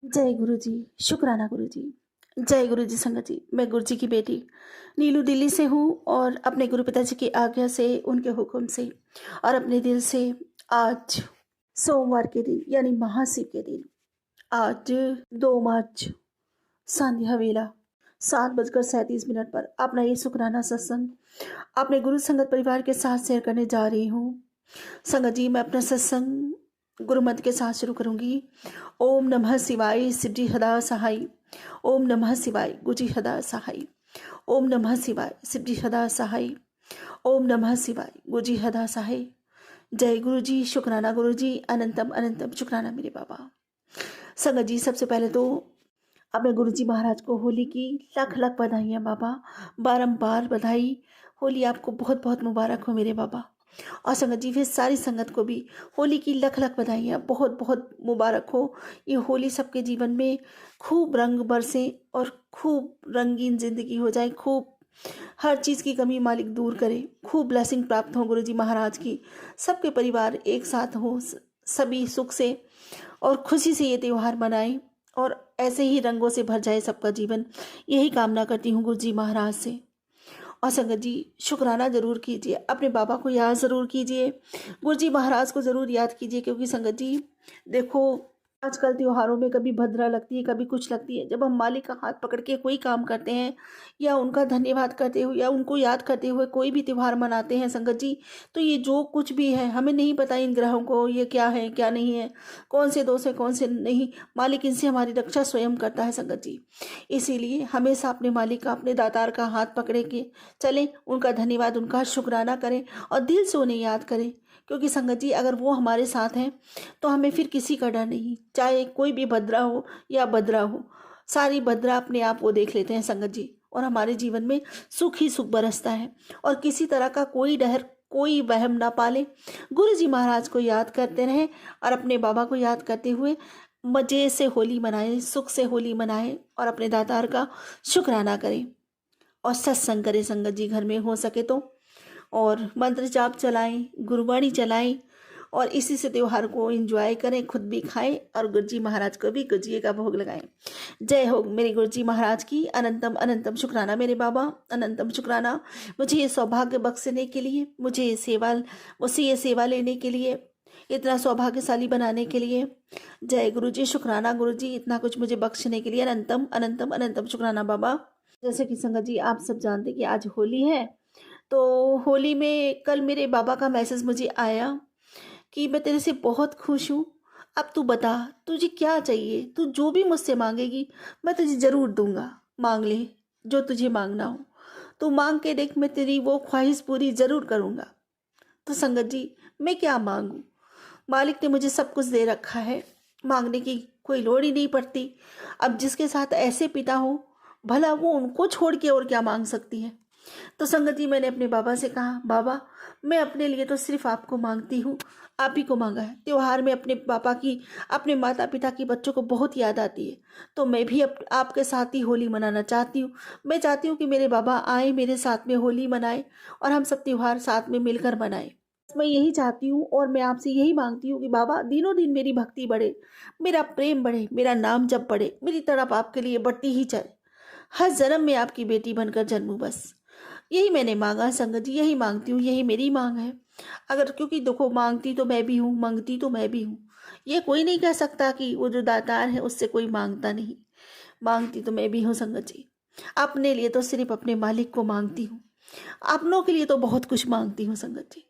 जय गुरु जी। शुक्राना गुरु जी। जय गुरु जी संगत जी। मैं गुरु जी की बेटी नीलू दिल्ली से हूँ और अपने गुरु पिताजी की आज्ञा से, उनके हुक्म से और अपने दिल से आज सोमवार के दिन यानी महाशिव के दिन, आज 2 मार्च संध्या वेला 7:37 पर अपना ये शुक्राना सत्संग अपने गुरु संगत परिवार के साथ शेयर करने जा रही हूँ। संगत जी, मैं अपना सत्संग गुरु मंत्र के साथ शुरू करूंगी। ओम नमः शिवाय शिवजी हदा सहाय। ओम नमः शिवाय गुरुजी हदा सहाय। ओम नमः शिवाय शिवजी हदा सहाय। ओम नमः शिवाय गुरुजी हदा सहाय। जय गुरु जी। शुक्राना गुरु जी। अनंतम अनंतम शुक्राना मेरे बाबा। संगत जी, सबसे पहले तो अपने गुरु जी महाराज को होली की लख लख बधाइयाँ बाबा। बारंबार बधाई। होली आपको बहुत बहुत मुबारक हो मेरे बाबा। और संगत जी, फिर सारी संगत को भी होली की लख लख बधाइयाँ, बहुत बहुत मुबारक हो। ये होली सबके जीवन में खूब रंग बरसे और खूब रंगीन जिंदगी हो जाए। खूब हर चीज़ की कमी मालिक दूर करे। खूब ब्लेसिंग प्राप्त हो गुरु जी महाराज की। सबके परिवार एक साथ हो, सभी सुख से और खुशी से ये त्यौहार मनाएं और ऐसे ही रंगों से भर जाए सबका जीवन। यही कामना करती हूँ गुरु जी महाराज से। और संगत जी, शुक्राना जरूर कीजिए, अपने बाबा को याद ज़रूर कीजिए, गुरु जी महाराज को ज़रूर याद कीजिए। क्योंकि संगत जी देखो, आजकल त्योहारों में कभी भद्रा लगती है, कभी कुछ लगती है। जब हम मालिक का हाथ पकड़ के कोई काम करते हैं या उनका धन्यवाद करते हुए या उनको याद करते हुए कोई भी त्यौहार मनाते हैं संगत जी, तो ये जो कुछ भी है हमें नहीं पता इन ग्रहों को ये क्या है क्या नहीं है, कौन से दोष है कौन से नहीं। मालिक इनसे हमारी रक्षा स्वयं करता है संगत जी। इसीलिए हमेशा अपने मालिक का, अपने दातार का हाथ पकड़े के चलें, उनका धन्यवाद, उनका शुक्राना करें और दिल से उन्हें याद करें। क्योंकि संगत जी, अगर वो हमारे साथ हैं तो हमें फिर किसी का डर नहीं। चाहे कोई भी भद्रा हो या भद्रा हो, सारी भद्रा अपने आप वो देख लेते हैं संगत जी, और हमारे जीवन में सुख ही सुख बरसता है। और किसी तरह का कोई डर, कोई वहम ना पाले। गुरु जी महाराज को याद करते रहें और अपने बाबा को याद करते हुए मजे से होली मनाएं, सुख से होली मनाएं और अपने दातार का शुक्राना करें और सत्संग करें संगत जी, घर में हो सके तो। और मंत्र जाप चलाएं, गुरुवाणी चलाएं और इसी से त्योहार को एंजॉय करें, खुद भी खाएं और गुरुजी महाराज को भी गुजिये का भोग लगाएं। जय हो मेरे गुरुजी महाराज की। अनंतम अनंतम शुक्राना मेरे बाबा। अनंतम शुक्राना मुझे ये सौभाग्य बख्शने के लिए, मुझे ये सेवा, मुझसे ये सेवा लेने के लिए, इतना सौभाग्यशाली बनाने के लिए। जय गुरु जी। शुक्राना गुरु जी, इतना कुछ मुझे बख्शने के लिए। अनंतम अनंतम अनंतम शुक्राना बाबा। जैसे कि संगत जी, आप सब जानते कि आज होली है, तो होली में कल मेरे बाबा का मैसेज मुझे आया कि मैं तेरे से बहुत खुश हूँ। अब तू बता तुझे क्या चाहिए, तू जो भी मुझसे मांगेगी मैं तुझे ज़रूर दूंगा। मांग ले जो तुझे मांगना हो, तू मांग के देख, मैं तेरी वो ख्वाहिश पूरी ज़रूर करूँगा। तो संगत जी, मैं क्या मांगूँ? मालिक ने मुझे सब कुछ दे रखा है, मांगने की कोई लोड़ ही नहीं पड़ती। अब जिसके साथ ऐसे पिता हो, भला वो उनको छोड़ के और क्या मांग सकती है। तो संगत जी, मैंने अपने बाबा से कहा, बाबा मैं अपने लिए तो सिर्फ आपको मांगती हूँ, आप ही को मांगा है। त्योहार में अपने पापा की, अपने माता पिता की, बच्चों को बहुत याद आती है। तो मैं भी आपके साथ ही होली मनाना चाहती हूँ। मैं चाहती हूँ कि मेरे बाबा आए, मेरे साथ में होली मनाए और हम सब त्योहार साथ में मिलकर मनाएं। मैं यही चाहती हूँ और मैं आपसे यही मांगती हूँ कि बाबा दिनों दिन मेरी भक्ति बढ़े, मेरा प्रेम बढ़े, मेरा नाम जप बढ़े, मेरी तड़प आपके लिए बढ़ती ही चले। हर जन्म में आपकी बेटी बनकर जन्मूं बस। यही मैंने मांगा संगत जी, यही मांगती हूँ, यही मेरी मांग है। अगर क्योंकि देखो, मांगती तो मैं भी हूँ, मांगती तो मैं भी हूँ। ये कोई नहीं कह सकता कि वो जो दातार है उससे कोई मांगता नहीं। मांगती तो मैं भी हूँ संगत जी। अपने लिए तो सिर्फ अपने मालिक को मांगती हूँ, अपनों के लिए तो बहुत कुछ मांगती हूँ संगत जी।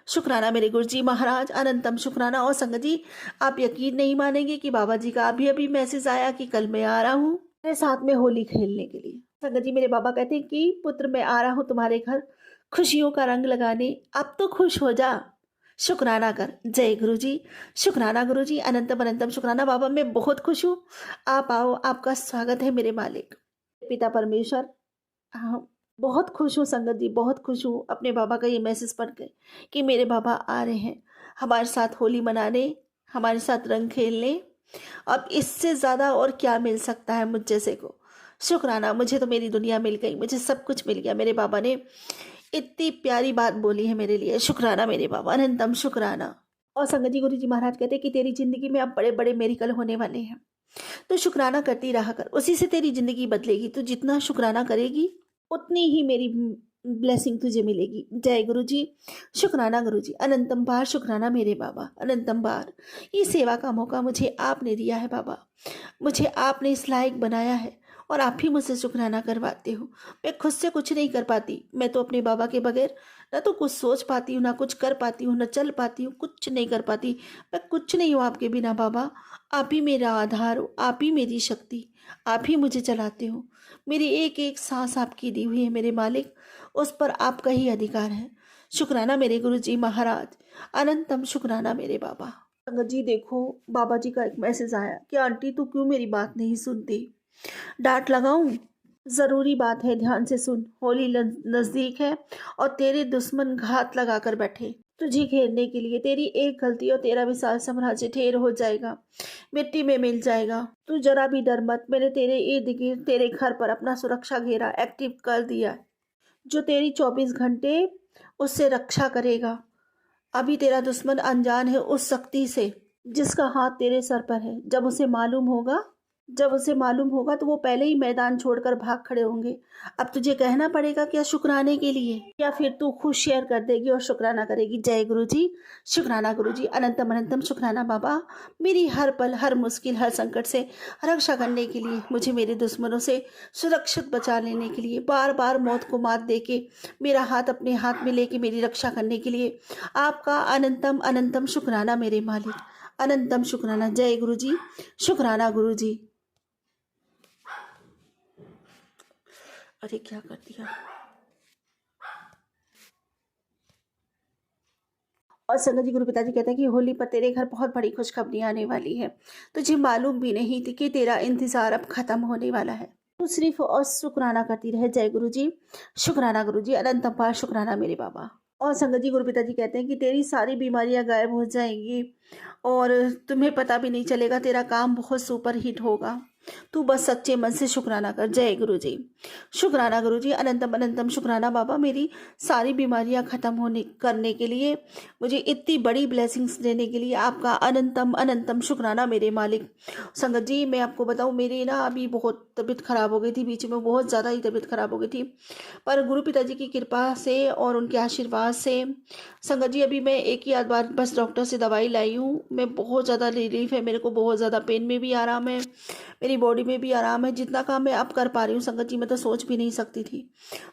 शुक्राना मेरे गुरु जी महाराज। अनंतम शुक्राना। और संगत जी, आप यकीन नहीं मानेंगे कि बाबा जी का अभी अभी मैसेज आया कि कल मैं आ रहा हूँ मेरे साथ में होली खेलने के लिए। संगत जी, मेरे बाबा कहते हैं कि पुत्र मैं आ रहा हूँ तुम्हारे घर खुशियों का रंग लगाने, अब तो खुश हो जा, शुक्राना कर। जय गुरु जी। शुक्राना गुरु जी। अनंतम अनंतम शुक्राना बाबा। मैं बहुत खुश हूँ, आप आओ, आपका स्वागत है मेरे मालिक पिता परमेश्वर। हाँ, बहुत खुश हूँ संगत जी, बहुत खुश हूँ अपने बाबा का ये मैसेज पढ़ के कि मेरे बाबा आ रहे हैं हमारे साथ होली मनाने, हमारे साथ रंग खेलने। अब इससे ज़्यादा और क्या मिल सकता है मुझ जैसे को। शुक्राना, मुझे तो मेरी दुनिया मिल गई, मुझे सब कुछ मिल गया। मेरे बाबा ने इतनी प्यारी बात बोली है मेरे लिए। शुक्राना मेरे बाबा। अनंतम शुक्राना। और संगत जी, गुरु जी महाराज कहते हैं कि तेरी जिंदगी में अब बड़े बड़े मेरिकल होने वाले हैं। तो शुक्राना करती रहा कर, उसी से तेरी ज़िंदगी बदलेगी। तू जितना शुक्राना करेगी उतनी ही मेरी ब्लेसिंग तुझे मिलेगी। जय गुरु जी। शुक्राना गुरु जी, अनंतम बार शुक्राना मेरे बाबा, अनंतम बार। ये सेवा का मौका मुझे आपने दिया है बाबा, मुझे आपने इस लायक बनाया है और आप ही मुझसे शुक्राना करवाते हो। मैं खुद से कुछ नहीं कर पाती, मैं तो अपने बाबा के बगैर ना तो कुछ सोच पाती हूँ, ना कुछ कर पाती हूँ, ना चल पाती हूँ, कुछ नहीं कर पाती। मैं कुछ नहीं हूँ आपके बिना बाबा। आप ही मेरा आधार हो, आप ही मेरी शक्ति, आप ही मुझे चलाते हो। मेरी एक एक सांस आपकी दी हुई है मेरे मालिक, उस पर आपका ही अधिकार है। शुक्राना मेरे गुरु जी महाराज, अनंतम शुक्राना मेरे बाबा। संगत जी देखो, बाबा जी का एक मैसेज आया कि आंटी तू क्यों मेरी बात नहीं सुनती, डांट लगाऊं? जरूरी बात है, ध्यान से सुन। होली नजदीक है और तेरे दुश्मन घात लगा कर बैठे तुझे घेरने के लिए। तेरी एक गलती और तेरा विशाल साम्राज्य ढेर हो जाएगा, मिट्टी में मिल जाएगा। तू जरा भी डर मत, मैंने तेरे इर्द गिर्द तेरे घर पर अपना सुरक्षा घेरा एक्टिव कर दिया है, जो तेरी 24 घंटे उससे रक्षा करेगा। अभी तेरा दुश्मन अनजान है उस शक्ति से जिसका हाथ तेरे सर पर है। जब उसे मालूम होगा तो वो पहले ही मैदान छोड़कर भाग खड़े होंगे। अब तुझे कहना पड़ेगा क्या शुक्राने के लिए, या फिर तू खुद शेयर कर देगी और शुक्राना करेगी। जय गुरु जी। शुक्राना गुरु जी, अनंतम अनंतम शुक्राना बाबा। मेरी हर पल, हर मुश्किल, हर संकट से रक्षा करने के लिए, मुझे मेरे दुश्मनों से सुरक्षित बचा लेने के लिए, बार बार मौत को मात दे के मेरा हाथ अपने हाथ में लेके मेरी रक्षा करने के लिए आपका अनंतम अनंतम शुक्राना मेरे मालिक, अनंतम शुक्राना। जय गुरु जी। शुक्राना गुरु जी। अरे क्या कर दिया। और संगत जी, गुरु पिताजी कहते हैं कि होली पर तेरे घर बहुत बड़ी खुशखबरी आने वाली है। तुझे मालूम भी नहीं थी कि तेरा इंतजार अब खत्म होने वाला है। तू सिर्फ और शुक्राना करती रहे। जय गुरु जी। शुक्राना गुरु जी, अनंत अपार शुक्राना मेरे बाबा। और संगत जी, गुरु पिताजी कहते हैं कि तेरी सारी बीमारियां गायब हो जाएंगी और तुम्हें पता भी नहीं चलेगा, तेरा काम बहुत सुपर हिट होगा। तू बस सच्चे मन से शुक्राना कर। जय गुरु जी। शुक्राना गुरु जी, अनंतम अनंतम शुक्राना बाबा। मेरी सारी बीमारियां खत्म होने करने के लिए, मुझे इतनी बड़ी ब्लेसिंग्स देने के लिए आपका अनंतम अनंतम शुक्राना मेरे मालिक। संगत जी, मैं आपको बताऊं, मेरी ना अभी बहुत तबीयत खराब हो गई थी, बीच में बहुत ज़्यादा ही तबीयत खराब हो गई थी, पर गुरु पिताजी की कृपा से और उनके आशीर्वाद से संगत जी अभी मैं एक ही आध बार बस डॉक्टर से दवाई लाई हूँ। मैं बहुत ज़्यादा रिलीफ है मेरे को, बहुत ज़्यादा पेन में भी आराम है, मेरी बॉडी में भी आराम है। जितना काम मैं अब कर पा रही हूँ संगत जी, मैं तो सोच भी नहीं सकती थी।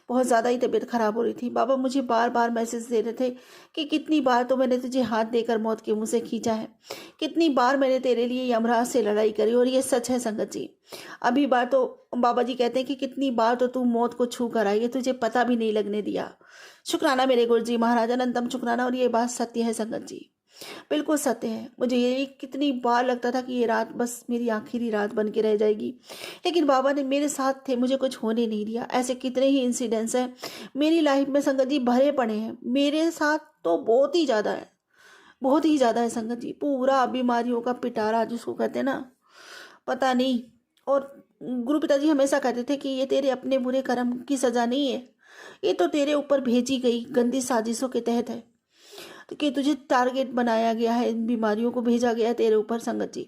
बहुत ज़्यादा ही तबीयत खराब हो रही थी। बाबा मुझे बार बार मैसेज दे रहे थे कि कितनी बार तो मैंने तुझे हाथ देकर मौत के मुंह से खींचा है, कितनी बार मैंने तेरे लिए यमराज से लड़ाई करी, और ये सच है संगत जी। अभी बार तो बाबा जी कहते हैं कि कितनी बार तो तू मौत को छू कर आई है, तुझे पता भी नहीं लगने दिया। शुक्राना मेरे गुरु जी महाराज, अनंतम शुक्राना। और ये बात सत्य है संगत जी, बिल्कुल सत्य है। मुझे ये कितनी बार लगता था कि ये रात बस मेरी आखिरी रात बन के रह जाएगी, लेकिन बाबा ने मेरे साथ थे, मुझे कुछ होने नहीं दिया। ऐसे कितने ही इंसिडेंट्स हैं मेरी लाइफ में संगत जी, भरे पड़े हैं मेरे साथ, तो बहुत ही ज़्यादा है, बहुत ही ज़्यादा है संगत जी। पूरा बीमारियों का पिटारा जिसको कहते हैं ना, पता नहीं। और गुरु पिताजी हमेशा कहते थे कि ये तेरे अपने बुरे कर्म की सज़ा नहीं है, ये तो तेरे ऊपर भेजी गई गंदी साजिशों के तहत है, तो कि तुझे टारगेट बनाया गया है, इन बीमारियों को भेजा गया है तेरे ऊपर संगत जी।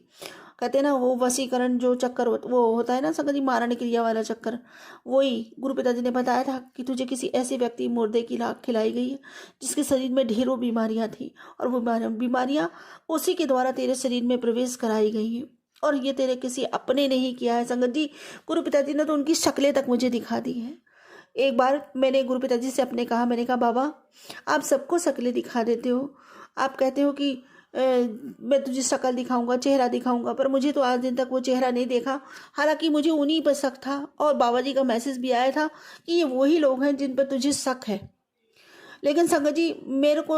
कहते हैं ना वो वशीकरण जो चक्कर वो होता है ना संगत जी, मारण क्रिया वाला चक्कर, वही गुरु पिताजी ने बताया था कि तुझे किसी ऐसे व्यक्ति मुर्दे की लाख खिलाई गई है जिसके शरीर में ढेरों बीमारियां थी, और वो बीमारियां उसी के द्वारा तेरे शरीर में प्रवेश कराई गई हैं, और ये तेरे किसी अपने नहीं किया है संगत जी। गुरु पिताजी ने तो उनकी शक्लें तक मुझे दिखा दी हैं। एक बार मैंने गुरु पिताजी से अपने कहा, मैंने कहा बाबा आप सबको शक्लें दिखा देते हो, आप कहते हो कि मैं तुझे शक्ल दिखाऊंगा, चेहरा दिखाऊंगा, पर मुझे तो आज दिन तक वो चेहरा नहीं देखा। हालांकि मुझे उन्हीं पर शक था, और बाबा जी का मैसेज भी आया था कि ये वही लोग हैं जिन पर तुझे शक है। लेकिन संगत जी मेरे को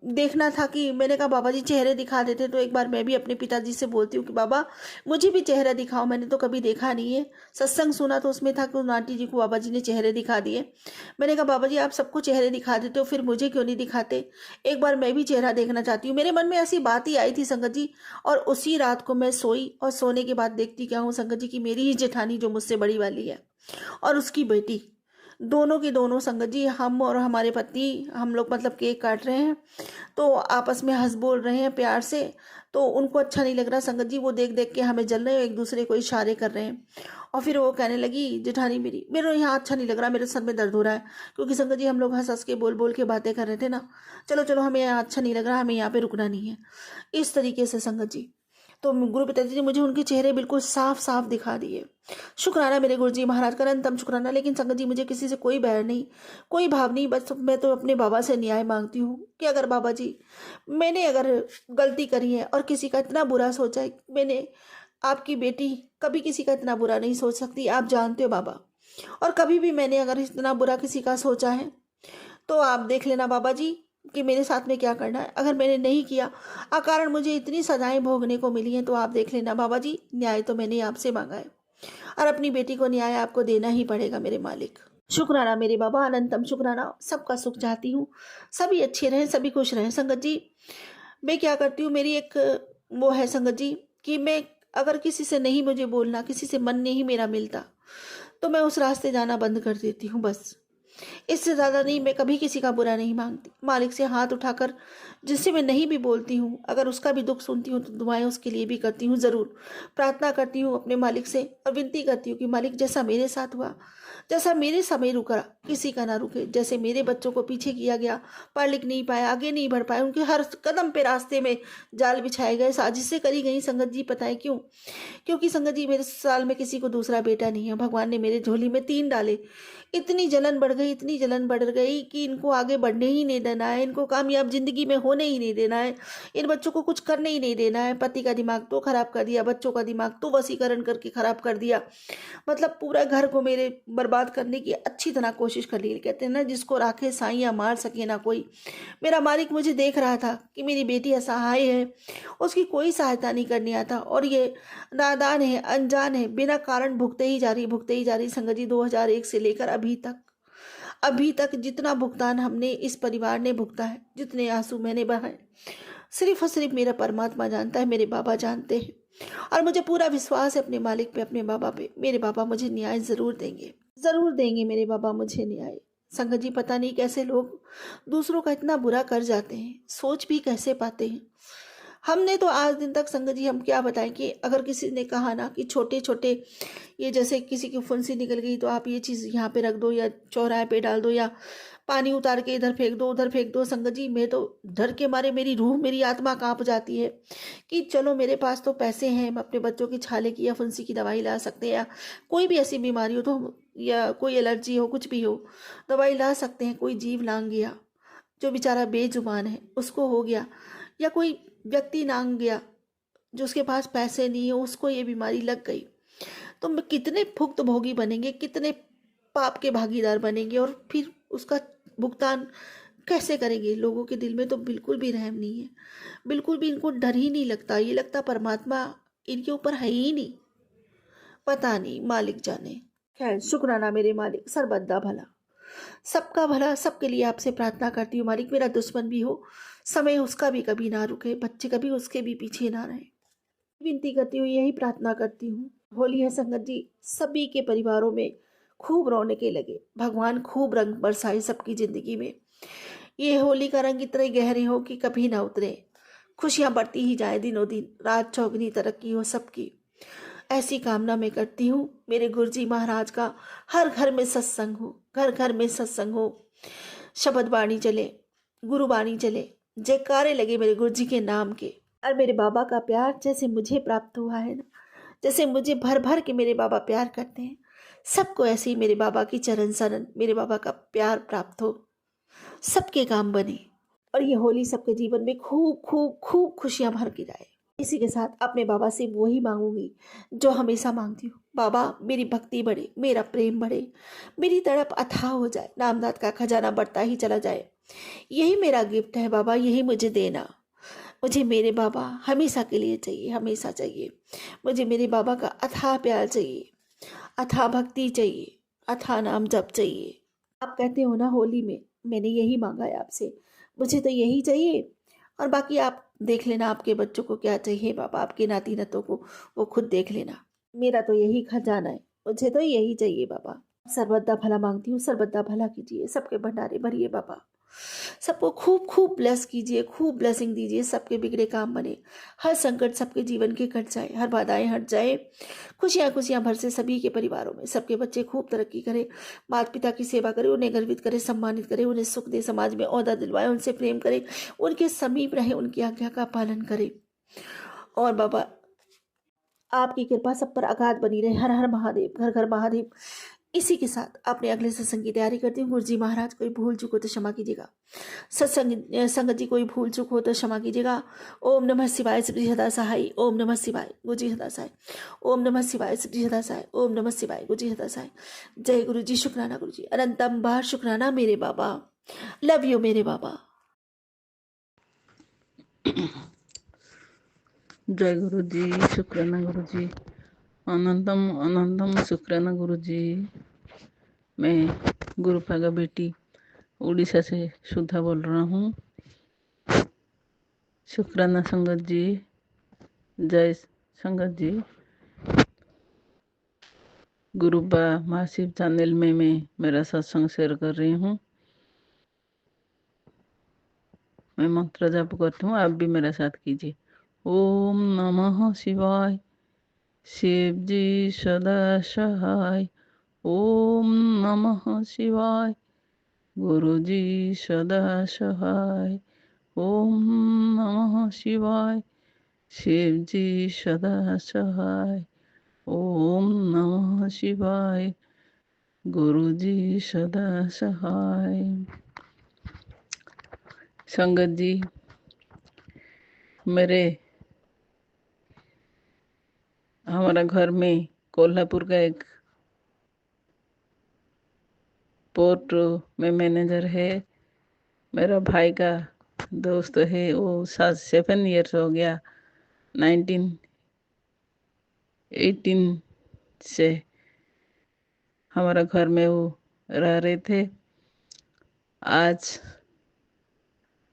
देखना था कि, मैंने कहा बाबा जी चेहरे दिखा देते तो एक बार मैं भी अपने पिताजी से बोलती हूँ कि बाबा मुझे भी चेहरा दिखाओ, मैंने तो कभी देखा नहीं है। सत्संग सुना तो उसमें था कि उन आंटी जी को बाबा जी ने चेहरे दिखा दिए। मैंने कहा बाबा जी आप सबको चेहरे दिखा देते हो, फिर मुझे क्यों नहीं दिखाते, एक बार मैं भी चेहरा देखना चाहती हूँ। मेरे मन में ऐसी बात ही आई थी संगत जी, और उसी रात को मैं सोई, और सोने के बाद देखती क्या हूँ संगत जी की मेरी ही जेठानी जो मुझसे बड़ी वाली है और उसकी बेटी, दोनों की दोनों संगत जी, हम और हमारे पति, हम लोग मतलब केक काट रहे हैं, तो आपस में हंस बोल रहे हैं प्यार से। तो उनको अच्छा नहीं लग रहा संगत जी, वो देख देख के हमें जल रहे हैं, एक दूसरे को इशारे कर रहे हैं। और फिर वो कहने लगी, जेठानी मेरी, मेरे यहाँ अच्छा नहीं लग रहा, मेरे सर में दर्द हो रहा है, क्योंकि संगत जी हम लोग हंस हंस के बोल बोल के बातें कर रहे थे ना। चलो चलो, हमें यहाँ अच्छा नहीं लग रहा, हमें यहाँ पे रुकना नहीं है, इस तरीके से संगत जी। तो गुरु पिताजी ने मुझे उनके चेहरे बिल्कुल साफ साफ दिखा दिए। शुक्राना मेरे गुरु जी महाराज का अनंतम शुक्राना। लेकिन संगत जी मुझे किसी से कोई बैर नहीं, कोई भाव नहीं, बस मैं तो अपने बाबा से न्याय मांगती हूँ कि अगर बाबा जी मैंने अगर गलती करी है और किसी का इतना बुरा सोचा है, मैंने आपकी बेटी कभी किसी का इतना बुरा नहीं सोच सकती, आप जानते हो बाबा। और कभी भी मैंने अगर इतना बुरा किसी का सोचा है तो आप देख लेना बाबा जी कि मेरे साथ में क्या करना है। अगर मैंने नहीं किया, अकारण मुझे इतनी सजाएं भोगने को मिली हैं, तो आप देख लेना बाबा जी, न्याय तो मैंने आपसे मांगा है और अपनी बेटी को न्याय आपको देना ही पड़ेगा मेरे मालिक। शुक्राना मेरे बाबा, अनंतम शुक्राना। सबका सुख चाहती हूँ, सभी अच्छे रहें, सभी खुश रहें। संगत जी मैं क्या करती हूँ, मेरी एक वो है संगत जी कि मैं अगर किसी से नहीं मुझे बोलना, किसी से मन नहीं मेरा मिलता, तो मैं उस रास्ते जाना बंद कर देती हूँ बस। इससे ज़्यादा नहीं, मैं कभी किसी का बुरा नहीं मांगती। मालिक से हाथ उठाकर जिससे मैं नहीं भी बोलती हूँ, अगर उसका भी दुख सुनती हूँ तो दुआएं उसके लिए भी करती हूँ ज़रूर। प्रार्थना करती हूँ अपने मालिक से और विनती करती हूँ कि मालिक जैसा मेरे साथ हुआ, जैसा मेरे समय रुका, किसी का ना रुके। जैसे मेरे बच्चों को पीछे किया गया, पढ़ लिख नहीं पाए, आगे नहीं बढ़ पाए, उनके हर कदम पे रास्ते में जाल बिछाए गए, साजिशें करी गई संगत जी। पता है क्यों? क्योंकि संगत जी मेरे साल में किसी को दूसरा बेटा नहीं है। भगवान ने मेरे झोली में 3 डाले। इतनी जलन बढ़ गई, इतनी जलन बढ़ गई कि इनको आगे बढ़ने ही नहीं देना है, इनको कामयाब जिंदगी में होने ही नहीं देना है, इन बच्चों को कुछ करने ही नहीं देना है। पति का दिमाग तो खराब कर दिया, बच्चों का दिमाग तो वसीकरण करके खराब कर दिया, मतलब पूरा घर को मेरे बर्बाद करने की अच्छी तरह कोशिश कर ली। कहते हैं ना, जिसको राखे साइयाँ मार सके ना कोई। मेरा मालिक मुझे देख रहा था कि मेरी बेटी असहाय है, उसकी कोई सहायता नहीं करने आता, और ये नादान है, अनजान है, बिना कारण भुगते ही जा रही, भुगते ही जा रही। संगत जी 2001 से लेकर अभी तक जितना भुगतान हमने, इस परिवार ने भुगता है, जितने आंसू मैंने बहाए, सिर्फ और सिर्फ मेरा परमात्मा जानता है, मेरे बाबा जानते हैं। और मुझे पूरा विश्वास है अपने मालिक पे, अपने बाबा पे। मेरे बाबा मुझे न्याय जरूर देंगे, जरूर देंगे मेरे बाबा मुझे न्याय। संगत जी पता नहीं कैसे लोग दूसरों का इतना बुरा कर जाते हैं, सोच भी कैसे पाते हैं। हमने तो आज दिन तक संगत जी हम क्या बताएं कि अगर किसी ने कहा ना कि छोटे छोटे, ये जैसे किसी की फुंसी निकल गई तो आप ये चीज़ यहाँ पे रख दो या चौराहे पे डाल दो या पानी उतार के इधर फेंक दो उधर फेंक दो, संगत जी मैं तो डर के मारे मेरी रूह मेरी आत्मा कांप जाती है कि चलो मेरे पास तो पैसे हैं, हम अपने बच्चों की छाले की या फुंसी की दवाई ला सकते हैं, या कोई भी ऐसी बीमारी हो तो या कोई एलर्जी हो, कुछ भी हो, दवाई ला सकते हैं। कोई जीव लांग गया जो बेचारा बेजुबान है उसको हो गया, या कोई व्यक्ति नांग गया जो उसके पास पैसे नहीं है उसको ये बीमारी लग गई, तो हम कितने भुक्त भोगी बनेंगे, कितने पाप के भागीदार बनेंगे, और फिर उसका भुगतान कैसे करेंगे। लोगों के दिल में तो बिल्कुल भी रहम नहीं है, बिल्कुल भी इनको डर ही नहीं लगता, ये लगता परमात्मा इनके ऊपर है ही नहीं। पता नहीं, मालिक जाने। खैर शुक्राना मेरे मालिक, सरबद्दा भला, सबका भला, सबके लिए आपसे प्रार्थना करती हूँ मालिक। मेरा दुश्मन भी हो, समय उसका भी कभी ना रुके, बच्चे कभी उसके भी पीछे ना रहे, विनती करती हूँ, यही प्रार्थना करती हूँ। होली है संगत जी, सभी के परिवारों में खूब रौनकें लगे, भगवान खूब रंग बरसाए सबकी जिंदगी में। ये होली का रंग इतने गहरे हो कि कभी ना उतरे, खुशियाँ बढ़ती ही जाए दिनों दिन, रात चौगनी तरक्की हो सबकी, ऐसी कामना मैं करती हूँ। मेरे गुरुजी महाराज का हर घर में सत्संग हो, घर घर में सत्संग हो, शब्द बाणी चले, गुरुबाणी चले, जयकारे लगे मेरे गुरुजी के नाम के। और मेरे बाबा का प्यार जैसे मुझे प्राप्त हुआ है ना, जैसे मुझे भर भर के मेरे बाबा प्यार करते हैं, सबको ऐसे ही मेरे बाबा की चरण शरण, मेरे बाबा का प्यार प्राप्त हो, सबके काम बने, और ये होली सबके जीवन में खूब खूब खूब खुशियां भर के जाए। इसी के साथ अपने बाबा से वही मांगूंगी जो हमेशा मांगती हूँ, बाबा मेरी भक्ति बढ़े, मेरा प्रेम बढ़े, मेरी तड़प अथाह हो जाए, नामदाद का खजाना बढ़ता ही चला जाए। यही मेरा गिफ्ट है बाबा, यही मुझे देना। मुझे मेरे बाबा हमेशा के लिए चाहिए, हमेशा चाहिए। मुझे मेरे बाबा का अथाह प्यार चाहिए, अथाह भक्ति चाहिए, अथाह नाम जप चाहिए। आप कहते हो ना होली में मैंने यही मांगा है आपसे, मुझे तो यही चाहिए, और बाकी आप देख लेना आपके बच्चों को क्या चाहिए बाबा, आपके नाती नतों को वो खुद देख लेना। मेरा तो यही खजाना है, मुझे तो यही चाहिए बाबा। सर्वदा भला मांगती हूँ, सर्वदा भला कीजिए, सबके भंडारे भरिए बाबा, सबको खूब खूब ब्लेस कीजिए, खूब ब्लेसिंग दीजिए, सबके बिगड़े काम बने, हर संकट सबके जीवन के कट जाए, हर बाधाएं हट जाए, खुशियाँ खुशियाँ भर से सभी के परिवारों में, सबके बच्चे खूब तरक्की करें, माता पिता की सेवा करें, उन्हें गर्वित करें, सम्मानित करें, उन्हें सुख दे, समाज में ओहदा दिलवाए, उनसे प्रेम करें, उनके समीप रहे, उनकी आज्ञा का पालन करें। और बाबा आपकी कृपा सब पर अगाध बनी रहे। हर हर महादेव, घर घर महादेव। इसी के साथ अपने अगले सत्संग की तैयारी करती हूँ। गुरु जी महाराज कोई भूल चूक हो तो क्षमा कीजिएगा। सत्संग संगत जी कोई भूल चूक हो तो क्षमा कीजिएगा। ओम नमः शिवाय श्री सदा सहाय। ओम नमः शिवाय गुरु जी सदा सहाय। ओम नमः शिवाय श्री सदा सहाय। ओम नमः शिवाय गुरु जी सदा सहाय। जय गुरु जी। शुक्राना गुरु जी, अनंतम बार शुक्राना मेरे बाबा। लव यू मेरे बाबा। जय गुरु जी। शुक्राना गुरु जी। अनंतम अनंतम शुक्राना गुरु जी। मैं गुरुपा का बेटी उड़ीसा से सुधा बोल रहा हूँ। शुक्राना संगत जी। जय संगत जी। गुरुपा मासिव चैनल में मैं मेरा सत्संग शेयर कर रही हूँ। मैं मंत्र जाप करती हूँ, आप भी मेरा साथ कीजिए। ओम नमः शिवाय। शिव जी सदा सहाय। ओम नमः शिवाय। गुरु जी सदा सहाय। ओम नमः शिवाय। शिव जी सदा सहाय। ओम नमः शिवाय। गुरु जी सदा सहाय। संगत जी, हमारा घर में कोल्हापुर का एक पोर्ट में मैनेजर है। मेरा भाई का दोस्त है, वो 7 ईयर्स हो गया, 1918 से हमारा घर में वो रह रहे थे। आज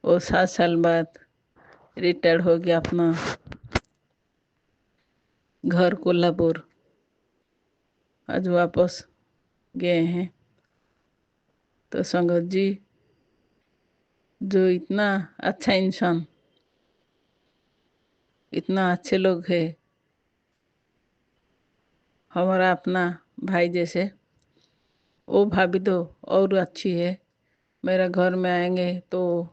वो 7 साल बाद रिटायर्ड हो गया, अपना घर कोल्हापुर आज वापस गए हैं। तो संगत जी, जो इतना अच्छा इंसान, इतना अच्छे लोग हैं, हमारा अपना भाई जैसे, वो भाभी तो और अच्छी है। मेरा घर में आएंगे तो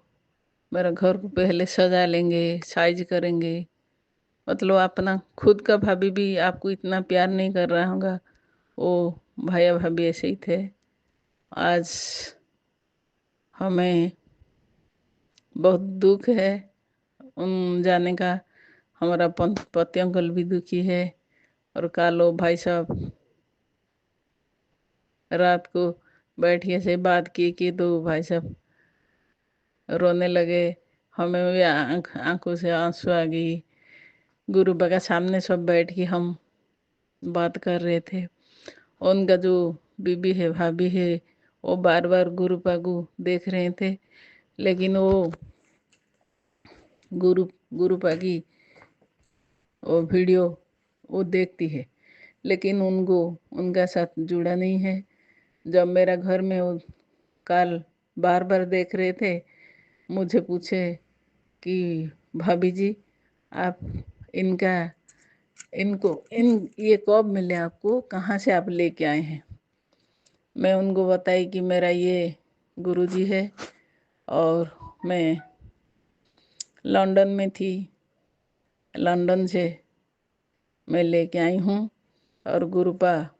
मेरा घर को पहले सजा लेंगे, साइज करेंगे। मतलब अपना खुद का भाभी भी आपको इतना प्यार नहीं कर रहा होगा, वो भैया भाभी ऐसे ही थे। आज हमें बहुत दुख है उन जाने का। हमारा पति अंकल भी दुखी है। और कालो भाई साहब रात को बैठिए से बात की तो भाई साहब रोने लगे। हमें भी आंखों से आंसू आ गई। गुरु बाबा सामने सब बैठ के हम बात कर रहे थे। उनका जो बीबी है, भाभी है, वो बार बार गुरु पागु देख रहे थे, लेकिन वो गुरु पागी वो वीडियो वो देखती है, लेकिन उनको उनका साथ जुड़ा नहीं है। जब मेरा घर में वो काल बार बार देख रहे थे, मुझे पूछे कि भाभी जी, आप इनका इनको इन ये कब मिले आपको, कहाँ से आप लेके आए हैं। मैं उनको बताई कि मेरा ये गुरुजी है और मैं लंदन में थी, लंदन से मैं लेके आई हूँ। और गुरुपा,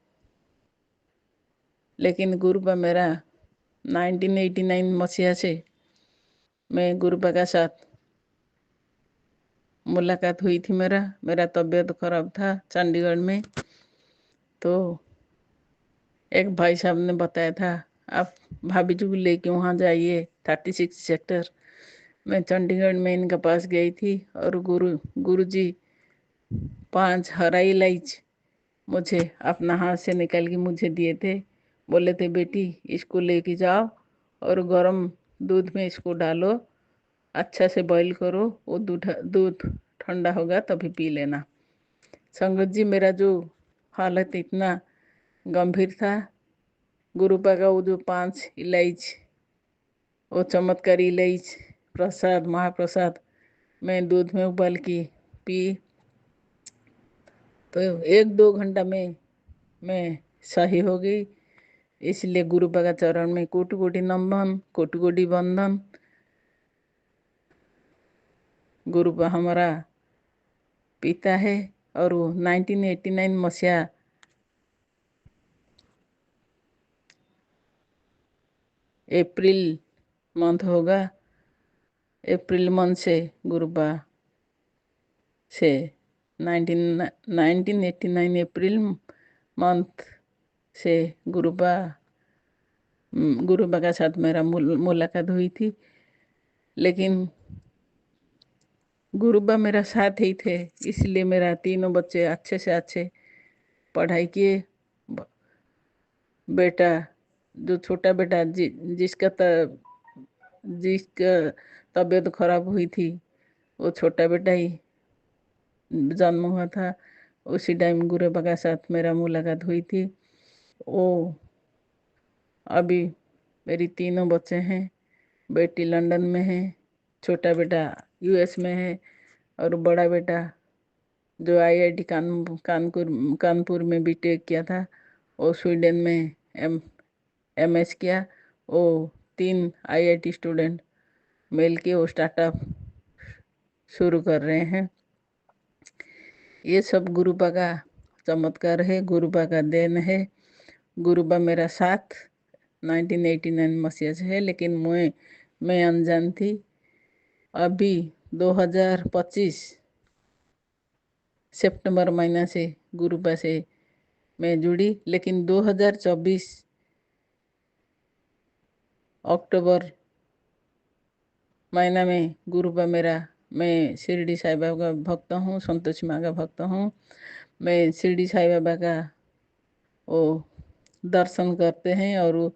लेकिन गुरुपा मेरा 1989 मसीहा से मैं गुरुपा का साथ मुलाकात हुई थी। मेरा तबीयत खराब था चंडीगढ़ में, तो एक भाई साहब ने बताया था आप भाभी जी को लेके वहाँ जाइए 36 सेक्टर। मैं चंडीगढ़ में इनके पास गई थी और गुरु जी 5 हरा इलायची मुझे अपना हाथ से निकाल के मुझे दिए थे। बोले थे बेटी इसको लेके जाओ और गरम दूध में इसको डालो, अच्छा से बॉईल करो, वो दूध ठंडा होगा तभी पी लेना। संगत जी, मेरा जो हालत इतना गंभीर था, गुरुपा का वो जो 5 इलायची वो चमत्कारी इलायची प्रसाद महाप्रसाद मैं दूध में उबाल की पी। तो 1-2 घंटा में मैं सही हो गई। इसलिए गुरु बाबा चरण में कोटि कोटि नमन, कोटि कोटि वंदन। गुरु बा हमारा पिता है और वो 1989 मसीहा अप्रैल मंथ होगा। अप्रैल मंथ से गुरु बा से 1989 अप्रैल मंथ से गुरु बा के साथ मेरा मुलाकात हुई थी। लेकिन गुरु बा मेरा साथ ही थे, इसलिए मेरा तीनों बच्चे अच्छे से अच्छे पढ़ाई किए। ब- बेटा जो छोटा बेटा जिसका तबीयत खराब हुई थी, वो छोटा बेटा ही जन्म हुआ था। उसी टाइम गुरु बा के साथ मेरा मुलाकात हुई थी। वो अभी मेरी तीनों बच्चे हैं। बेटी लंदन में है, छोटा बेटा यूएस में है और बड़ा बेटा जो आईआईटी कानपुर में बीटेक किया था, वो स्वीडन में एमएस किया। वो 3 आईआईटी स्टूडेंट मिल के वो स्टार्टअप शुरू कर रहे हैं। ये सब गुरुबा का चमत्कार है, गुरुबा का देन है। गुरुबा मेरा साथ 1989 मसीहा से है, लेकिन मैं अनजान थी। अभी 2025 सितंबर महीना से गुरुबा से मैं जुड़ी, लेकिन 2024 अक्टूबर महीना में गुरुबा मेरा, मैं शिरडी साई बाबा का भक्त हूँ, संतोषी माँ का भक्त हूँ। मैं शिरडी साई बाबा का वो दर्शन करते हैं और वो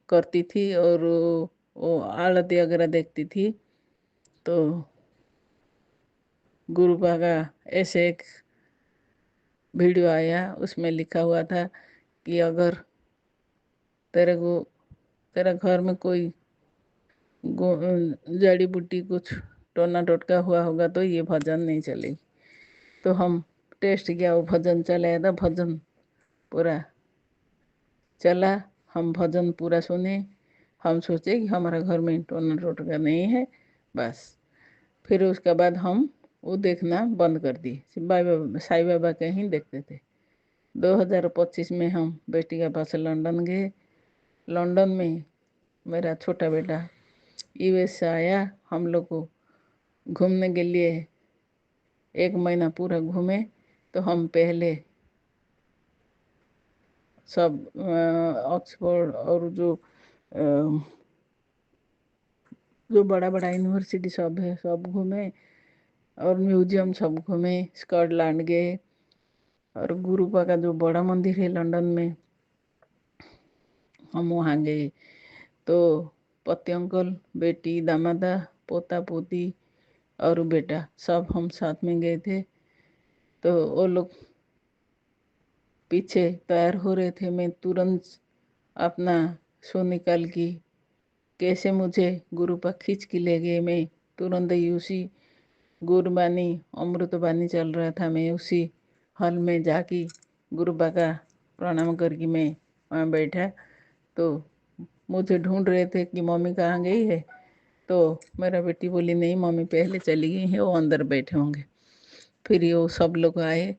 करती थी और वो आरती वगैरह देखती थी। तो गुरुबा का ऐसे एक वीडियो आया, उसमें लिखा हुआ था कि अगर तेरा घर में कोई जड़ी बूटी कुछ टोना टोटका हुआ होगा तो ये भजन नहीं चलेगी। तो हम टेस्ट किया, वो भजन चलाया था। भजन पूरा चला, हम भजन पूरा सुने। हम सोचे कि हमारा घर में टोना टोटका नहीं है बस। फिर उसके बाद हम वो देखना बंद कर दिए, बाबा साईं बाबा के ही देखते थे। 2025 में हम बेटी के पास लंदन गए। लंदन में मेरा छोटा बेटा यूएस से आया। हम लोग को घूमने के लिए 1 महीना पूरा घूमे। तो हम पहले सब ऑक्सफोर्ड और जो बड़ा बड़ा यूनिवर्सिटी सब है सब घूमे और म्यूजियम सब घूमे। स्कॉटलैंड गए और गुरुपा का जो बड़ा मंदिर है लंदन में, हम वहाँ गए। तो पति अंकल, बेटी, दामादा, पोता पोती और बेटा सब हम साथ में गए थे। तो वो लोग पीछे तैयार हो रहे थे। मैं तुरंत अपना शो निकाल की कैसे मुझे गुरुपा खींच के ले गए। मैं तुरंत ही उसी गुरबानी अमृतबानी चल रहा था, मैं उसी हॉल में जाके गुरुबा का प्रणाम करके मैं वहाँ बैठा। तो मुझे ढूंढ रहे थे कि मम्मी कहाँ गई है। तो मेरा बेटी बोली नहीं मम्मी पहले चली गई है, वो अंदर बैठे होंगे। फिर ये वो सब लोग आए।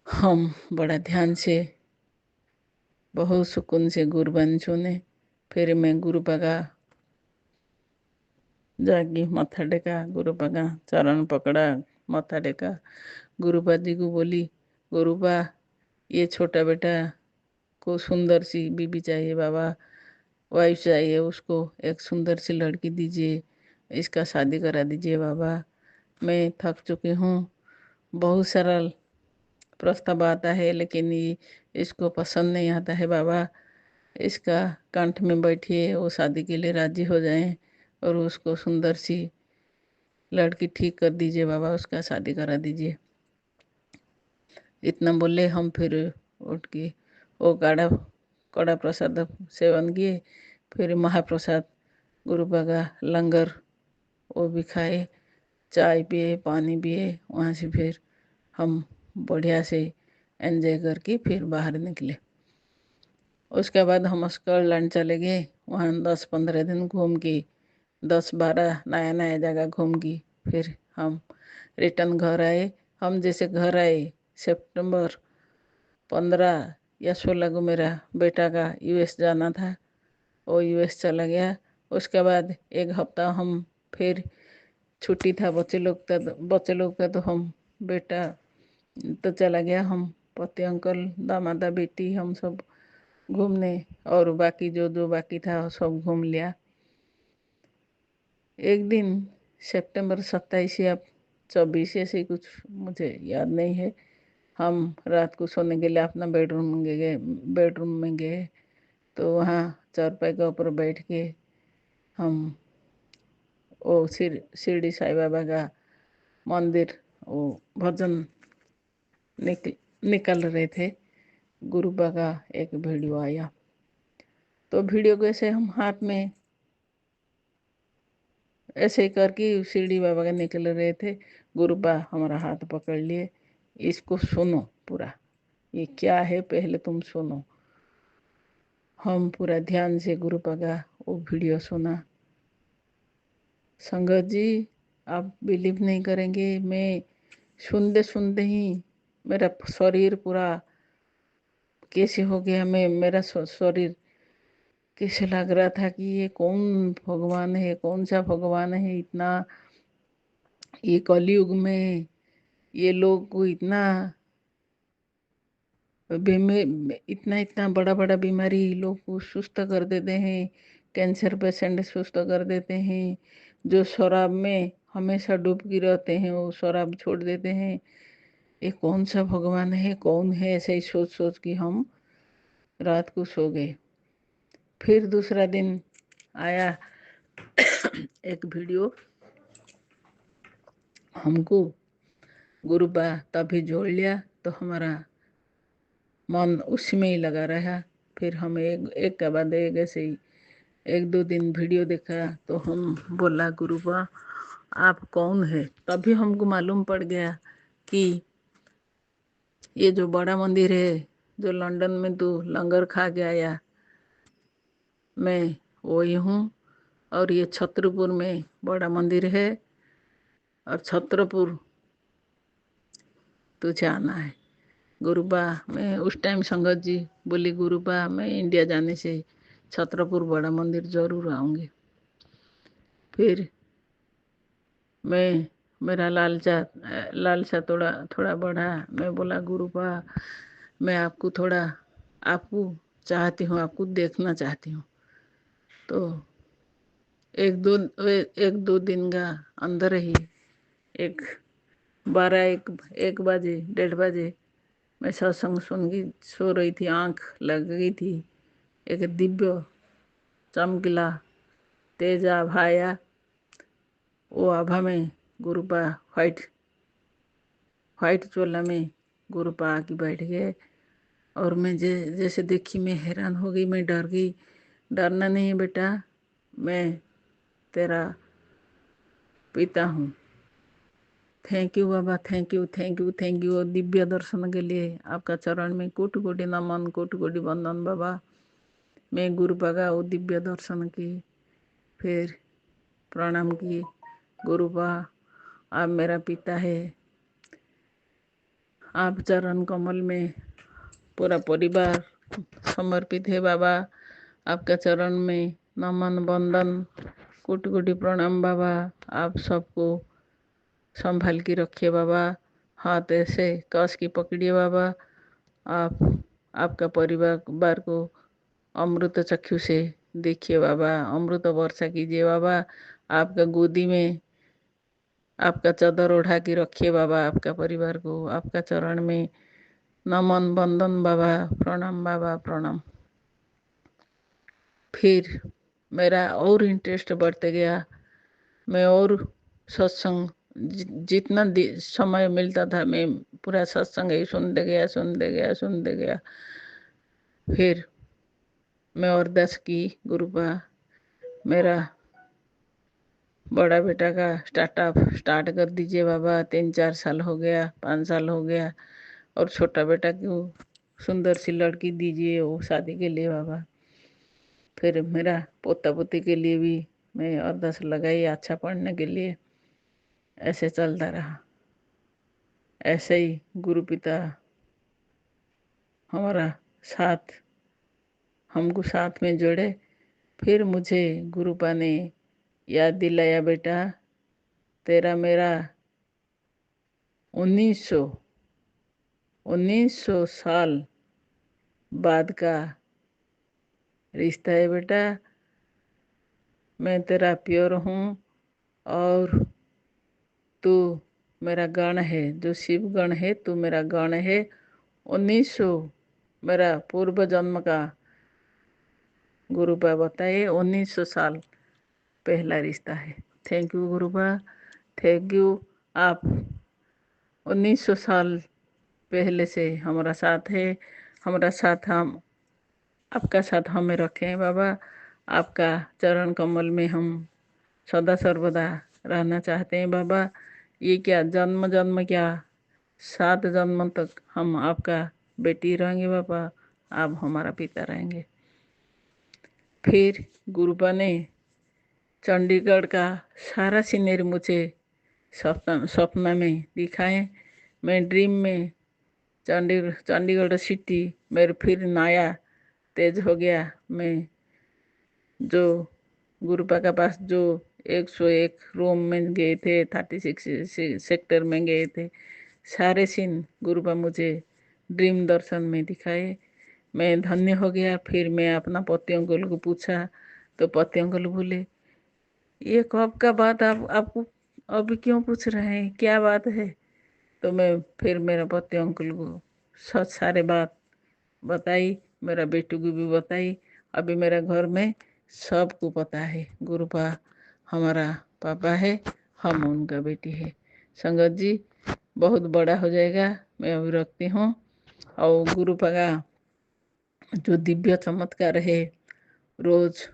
हम बड़ा ध्यान से बहुत सुकून से गुरबानी सुने। फिर मैं गुरुबा का जाके मत्था टेका, गुरुबा का चरण पकड़ा, मत्था टेका। गुरुबा जी को बोली गुरुबा ये छोटा बेटा को सुंदर सी बीबी चाहिए बाबा, वाइफ चाहिए उसको, एक सुंदर सी लड़की दीजिए, इसका शादी करा दीजिए बाबा। मैं थक चुकी हूँ, बहुत सारा प्रस्ताव आता है लेकिन ये इसको पसंद नहीं आता है बाबा। इसका कंठ में बैठिए, वो शादी के लिए राजी हो जाएं और उसको सुंदर सी लड़की ठीक कर दीजिए बाबा, उसका शादी करा दीजिए। इतना बोले हम। फिर उठ के वो कड़ा कड़ा प्रसाद सेवन किए। फिर महाप्रसाद गुरुबा का लंगर वो भी खाए, चाय पिए, पानी पिए। वहाँ से फिर हम बढ़िया से एंजॉय करके फिर बाहर निकले। उसके बाद हम स्कॉटलैंड चले गए। वहाँ 10-15 दिन घूम के 10-12 नया नया जगह घूम के फिर हम रिटर्न घर आए। हम जैसे घर आए सितंबर 15 या 16 को मेरा बेटा का यूएस जाना था, वो यूएस चला गया। उसके बाद एक हफ्ता हम फिर छुट्टी था बच्चे लोग का, तो हम बेटा तो चला गया, हम पति अंकल दामादा बेटी हम सब घूमने, और बाकी जो जो बाकी था सब घूम लिया। एक दिन सितंबर 27 या 24 ऐसे कुछ, मुझे याद नहीं है, हम रात को सोने के लिए अपना बेडरूम में गए। तो वहाँ चारपाई के ऊपर बैठ के हम वो शिरडी साईं बाबा का मंदिर वो भजन निकल रहे थे। गुरुबा का एक वीडियो आया, तो वीडियो को ऐसे हम हाथ में ऐसे करके शिरडी बाबा का निकल रहे थे। गुरुबा हमारा हाथ पकड़ लिए, इसको सुनो पूरा, ये क्या है पहले तुम सुनो। हम पूरा ध्यान से गुरुबा का वो वीडियो सुना। संगत जी, आप बिलीव नहीं करेंगे, मैं सुनते सुनते ही मेरा शरीर पूरा कैसे हो गया। मेरा शरीर कैसे लग रहा था कि ये कौन भगवान है, कौन सा भगवान है। इतना ये कलयुग में ये लोग को इतना इतना इतना बड़ा बड़ा बीमारी लोग को सुस्त कर देते हैं। कैंसर पेशेंट सुस्त कर देते हैं। जो शराब में हमेशा डूबकी रहते हैं वो शराब छोड़ देते हैं। ये कौन सा भगवान है, कौन है, ऐसे ही सोच सोच के हम रात को सो गए। फिर दूसरा दिन आया एक वीडियो, हमको गुरुबा तभी जोड़ लिया, तो हमारा मन उसी में ही लगा रहा। फिर हम एक के बाद एक ऐसे ही 1-2 दिन वीडियो देखा, तो हम बोला गुरुबा आप कौन है। तभी हमको मालूम पड़ गया कि ये जो बड़ा मंदिर है जो लंदन में तू लंगर खा के आया, मैं वही हूँ। और ये छत्रपुर में बड़ा मंदिर है, और छत्रपुर तुझे आना है। गुरुबा मैं उस टाइम संगत जी बोली, गुरुबा मैं इंडिया जाने से छत्रपुर बड़ा मंदिर जरूर आऊँगी। फिर मैं मेरा लालसा थोड़ा थोड़ा बढ़ा। मैं बोला गुरुबा मैं आपको थोड़ा आपको चाहती हूँ, आपको देखना चाहती हूँ। तो एक दो दिन का अंदर ही एक 1 बजे 1:30 मैं सत्संग सुन के सो रही थी, आँख लग गई थी। एक दिव्य चमकीला तेज आभा आया। वो आभा में गुरुपा व्हाइट चोला में गुरुपा आके बैठ गए। और मैं जैसे देखी मैं हैरान हो गई, मैं डर गई। डरना नहीं बेटा, मैं तेरा पिता हूँ। Thank you Baba, thank you thank you thank you. Divya दर्शन के लिए आपका चरण में कोटि कोटि नमन, कोटि कोटि वंदन बाबा। मैं गुरुपा का वो दिव्य दर्शन की, फिर प्रणाम किए। गुरुपा आप मेरा पिता है, आप चरण कमल में पूरा परिवार समर्पित है बाबा। आपका चरण में नमन वंदन, कोटि कोटि प्रणाम बाबा। आप सबको संभाल के रखिए बाबा, हाथ ऐसे कस के पकड़िए बाबा। आप आपका परिवार को अमृत चक्षु से देखिए बाबा, अमृत वर्षा कीजिए बाबा। आपका गोदी में आपका चादर ओढ़ा के रखिए बाबा आपका परिवार को। आपका चरण में नमन वंदन बाबा, प्रणाम बाबा प्रणाम। फिर मेरा और इंटरेस्ट बढ़ते गया। मैं और सत्संग जितना समय मिलता था मैं पूरा सत्संग ही सुनते गया। फिर मैं अरदास की, गुरुबा मेरा बड़ा बेटा का स्टार्टअप स्टार्ट कर दीजिए बाबा, 3-4 साल हो गया, 5 साल हो गया। और छोटा बेटा को सुंदर सी लड़की दीजिए वो शादी के लिए बाबा। फिर मेरा पोता पोती के लिए भी मैं अरदास लगाई अच्छा पढ़ने के लिए। ऐसे चलता रहा। ऐसे ही गुरु पिता हमारा साथ हमको साथ में जोड़े। फिर मुझे गुरुपा ने याद दिलाया, बेटा तेरा मेरा 1900 साल बाद का रिश्ता है बेटा। मैं तेरा प्योर हूँ और तू मेरा गण है, जो शिव गण है तू मेरा गण है। 1900 मेरा पूर्व जन्म का गुरुबा बताए, 1900 साल पहला रिश्ता है। थैंक यू गुरुबा, थैंक यू। आप 1900 साल पहले से हमारा साथ है, हमारा साथ हम आपका साथ हमें रखें बाबा। आपका चरण कमल में हम सदा सर्वदा रहना चाहते हैं बाबा। ये क्या जन्म जन्म क्या, 7 जन्म तक हम आपका बेटी रहेंगे बाबा, आप हमारा पिता रहेंगे। फिर गुरुपा ने चंडीगढ़ का सारा सीनरी मुझे सपना में दिखाए। मैं ड्रीम में चंडीगढ़ सिटी मेरे फिर नया तेज हो गया। मैं जो गुरुपा के पास जो 101 रूम में गए थे, 36 सेक्टर में गए थे, सारे सीन गुरुपा मुझे ड्रीम दर्शन में दिखाए। मैं धन्य हो गया। फिर मैं अपना पति अंकल को पूछा तो पति अंकल बोले, ये कब का बात आपको अभी क्यों पूछ रहे हैं, क्या बात है? तो मैं फिर मेरा पति अंकल को सच सारे बात बताई, मेरा बेटू को भी बताई। अभी मेरा घर में सबको पता है गुरुपा हमारा पापा है, हम उनका बेटी है। संगत जी बहुत बड़ा हो जाएगा, मैं अभी रखती हूँ। और गुरुपा का जो दिव्य चमत्कार है, रोज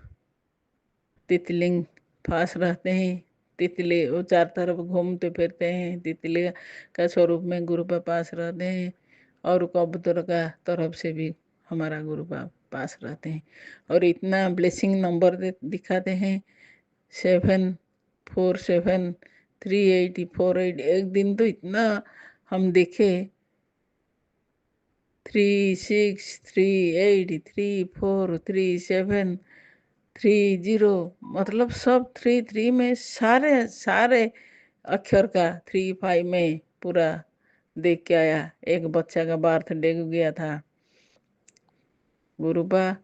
तितलिंग पास रहते हैं, तितली वो चार तरफ घूमते फिरते हैं, तितली का स्वरूप में गुरुपा पास रहते हैं। और कबूतर का तरफ से भी हमारा गुरुपा पास रहते हैं। और इतना ब्लेसिंग नंबर दिखाते हैं, 7473848। एक दिन तो इतना हम देखे, 3638343730, मतलब सब 33 में सारे सारे अक्षर का 35 में पूरा देख के आया। एक बच्चा का बर्थडे गया था। गुरुबा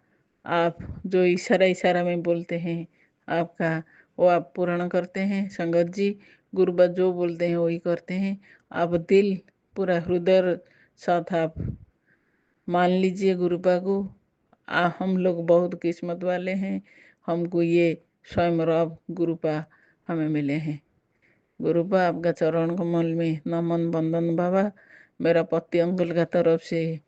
आप जो इशारा इशारा में बोलते हैं आपका, वो आप पूर्ण करते हैं। संगत जी गुरुबा जो बोलते हैं वही करते हैं। आप दिल पूरा हृदय साथ आप मान लीजिए गुरुपा को। हम लोग बहुत किस्मत वाले हैं, हमको ये स्वयं रब गुरुपा हमें मिले हैं। गुरुपा आपका चरण कमल में नमन बंदन बाबा। मेरा पति अंकल का तरफ से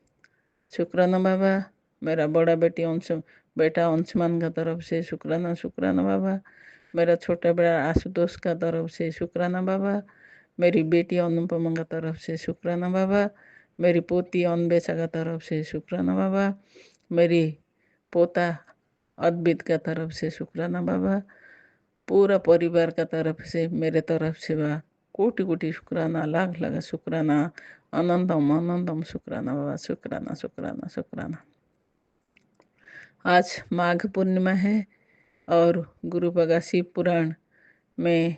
शुक्राना बाबा। मेरा बड़ा बेटा अंशुमान का तरफ से शुक्राना शुक्राना बाबा। मेरा छोटा बेटा आशुतोष का तरफ से शुक्राना बाबा। मेरी बेटी अनुपमा का तरफ से शुक्राना बाबा। मेरी पोती अन्वेषा का तरफ से शुक्राना बाबा। मेरी पोता अद्वित का तरफ से शुक्राना बाबा। पूरा परिवार का तरफ से मेरे तरफ से बा कोटि कोटि शुक्राना, लाख लाख शुक्राना, अनंतम अनंतम शुक्राना बाबा। शुक्राना शुक्राना शुक्राना। आज माघ पूर्णिमा है और गुरु बगा शिव पुराण में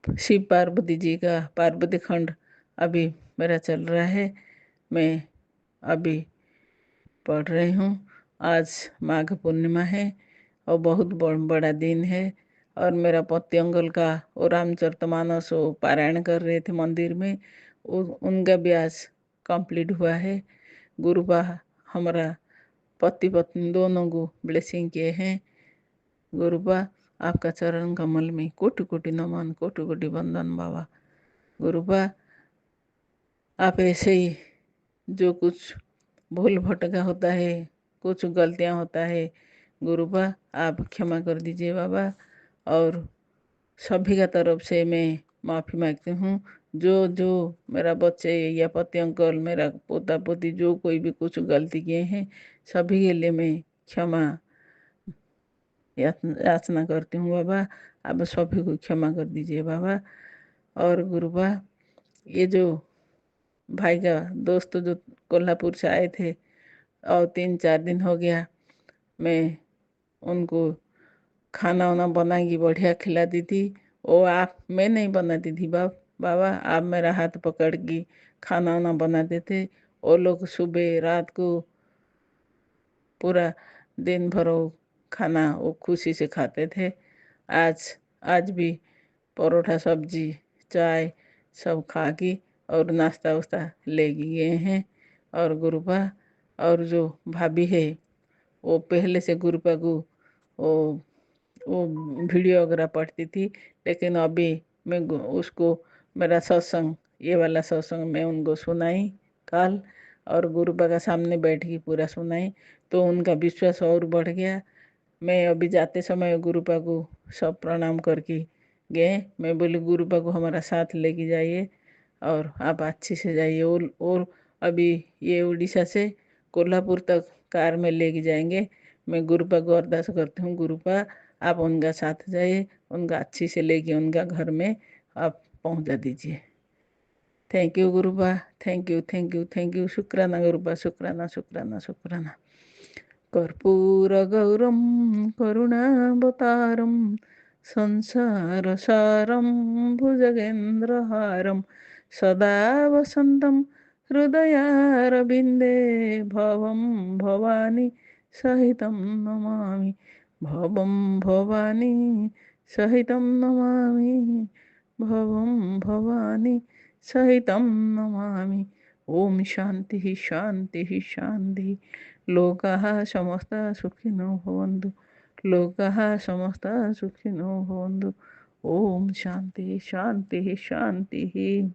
शिव पार्वती जी का पार्वती खंड अभी मेरा चल रहा है। मैं अभी पढ़ रही हूँ। आज माघ पूर्णिमा है और बहुत बड़ा दिन है। और मेरा पति अंकल का वो रामचरितमानस वो पारायण कर रहे थे मंदिर में, उनका भी आज कंप्लीट हुआ है। गुरुबा हमारा पति पत्नी दोनों को ब्लेसिंग किए हैं। गुरुबा आपका चरण कमल में कोटि कोटि नमन, कोटि कोटि वंदन बाबा। गुरुबा आप ऐसे ही जो कुछ भूल भटका होता है, कुछ गलतियां होता है, गुरुबा आप क्षमा कर दीजिए बाबा। और सभी का तरफ से मैं माफ़ी मांगती हूँ। जो जो मेरा बच्चे या पति अंकल, मेरा पोता पोती जो कोई भी कुछ गलती किए हैं, सभी के लिए मैं क्षमा याचना करती हूँ बाबा। आप सभी को क्षमा कर दीजिए बाबा। और गुरुबा, ये जो भाई का दोस्त जो कोल्हापुर से आए थे और 3-4 दिन हो गया, मैं उनको खाना वाना बना के बढ़िया खिलाती थी। वो आप मैं नहीं बनाती थी बाबा, आप मेरा हाथ पकड़ के खाना वाना बनाते थे। वो लोग सुबह रात को पूरा दिन भर वो खाना वो खुशी से खाते थे। आज आज भी परोठा सब्जी चाय सब खा के और नाश्ता वास्ता ले गए हैं। और गुरुबा, और जो भाभी है वो पहले से गुरुपा को वो वो वीडियो वगैरह पढ़ती थी, लेकिन अभी मैं उसको मेरा सत्संग, ये वाला सत्संग मैं उनको सुनाई कल, और गुरुपा का सामने बैठ के पूरा सुनाई, तो उनका विश्वास और बढ़ गया। मैं अभी जाते समय गुरुपा को सब प्रणाम करके गए। मैं बोली गुरुपा को हमारा साथ लेके जाइए और आप अच्छे से जाइए। और अभी ये उड़ीसा से कोल्हापुर तक कार में लेके जाएंगे। मैं गुरुपा को अरदास करती हूँ, गुरुपा आप उनका साथ जाइए, उनका अच्छी से लेके उनका घर में आप पहुँचा दीजिए। Thank you गुरुपा, thank you thank you thank you. शुक्राना गुरुपा, शुक्राना शुक्राना शुक्राना। कर्पूरगौरं करुणावतारं संसारसारं भुजगेन्द्रहारं सदा वसन्तं हृदयारविन्दे भवं भवानी सहितं नमामि। भवं भवानी सहितं नमामि। भवं भवानी सहितं नमामि। ओम शांति शांति शांति। लोकाः समस्ताः सुखिनो भवन्तु। लोकाः समस्ताः सुखिनो भवन्तु। ओम शांति शांति शांति।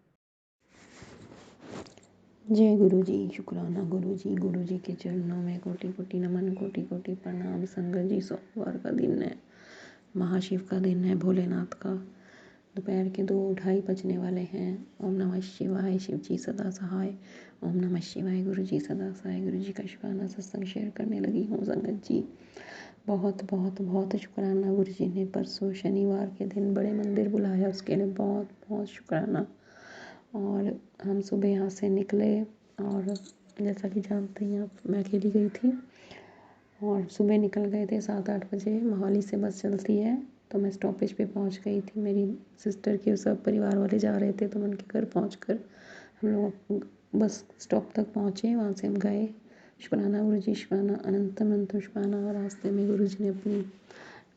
जय गुरु जी। शुक्राना गुरु जी के चरणों में कोटि कोटि नमन, कोटि कोटि प्रणाम। संगत जी, सोमवार का दिन है, महाशिव का दिन है, भोलेनाथ का। दोपहर के 2:30 बजने वाले हैं। ओम नमः शिवाय, शिव जी सदा सहाय। ओम नमः शिवाय, गुरु जी सदा सहाय। गुरु जी का शुक्राना सत्संग शेयर करने लगी हूँ संगत जी। बहुत बहुत बहुत शुक्राना। गुरु जी ने परसों शनिवार के दिन बड़े मंदिर बुलाया, उसके लिए बहुत बहुत शुक्राना। और हम सुबह यहाँ से निकले और जैसा कि जानते हैं आप, मैं अकेली गई थी और सुबह निकल गए थे 7-8 बजे। मोहाली से बस चलती है, तो मैं स्टॉपेज पे पहुँच गई थी। मेरी सिस्टर के सब परिवार वाले जा रहे थे, तो मैं उनके घर पहुँचकर हम लोग बस स्टॉप तक पहुँचे। वहाँ से हम गए। शुक्राना गुरु जी, शुक्राना अनंत अनंत शुक्राना। और रास्ते में गुरु जी ने अपनी